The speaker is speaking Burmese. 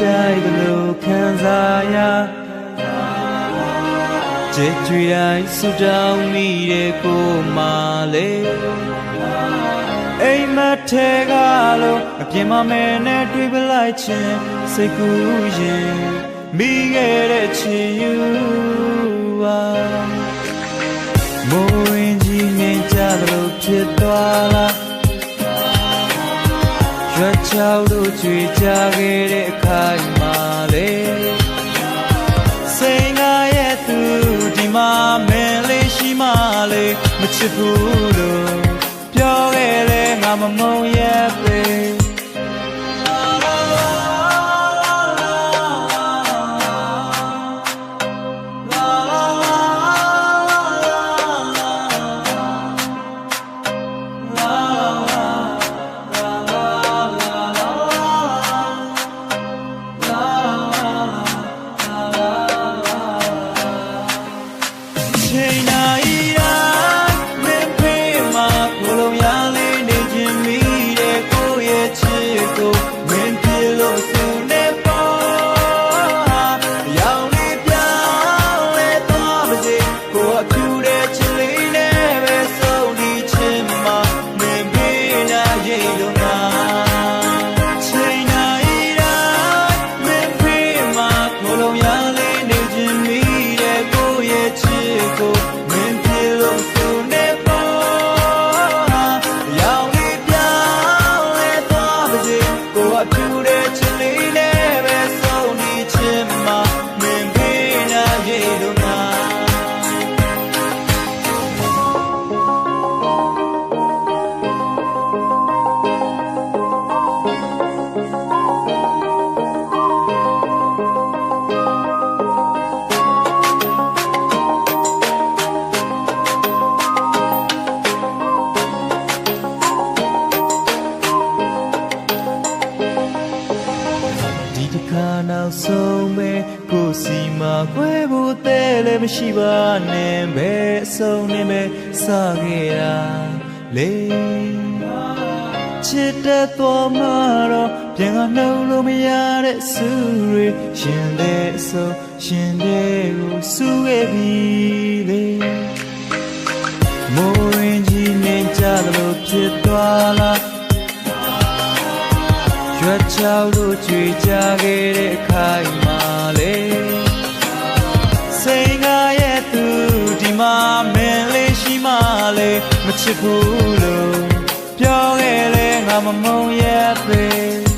တိုင်းလိုခံစားရကြွကြွတိုင်းဆူတောင်းမိတဲ့ကိုမလေးအိမ်မထဲကလို့အပြင်မမဲနဲ့တွေ့ပလိုက်ခြင်းစိတ်ကူးရင်မိခဲ့တဲ့ချီယူပါမိုးရင်ကြီးငင်ကြလို့ဖြစ်သွားလားရွှေချောက်တို့ကြွေကြခဲ့တဲ့ခိုင်မာလေစိန်ငါရဲ့သူဒီမှာမင်းလေးရှိမှလေမချစ်ဘူးလို့ပြောခဲ့လေငါမမုံရဲ့ပေနောက်ဆုံးပဲကိုစီမှာခွဲဖို့တဲလည်းမရှိပါနဲ့ပဲအဆုံးနဲ့ပဲစခဲ့တာလေချစ်တဲ့တော်မှာတော့ပြန်ကနှုတ်လို့မရတဲ့ဆူတွေရှင်တဲ့အဆုံးရှင်တဲ့ကိုဆူခဲ့ပြီလေမိုးရင်ကြီးနေကြလို့ဖြစ်သွားလားရွှေချောက်တို့ကြွေကြခဲ့တဲ့ခိုင်မာလေစိန်ငါရဲ့သူဒီမှာမင်းလေးရှိမှလေမချစ်ဘူးလို့ပြောခဲ့လေငါမမုံရဲ့ပေ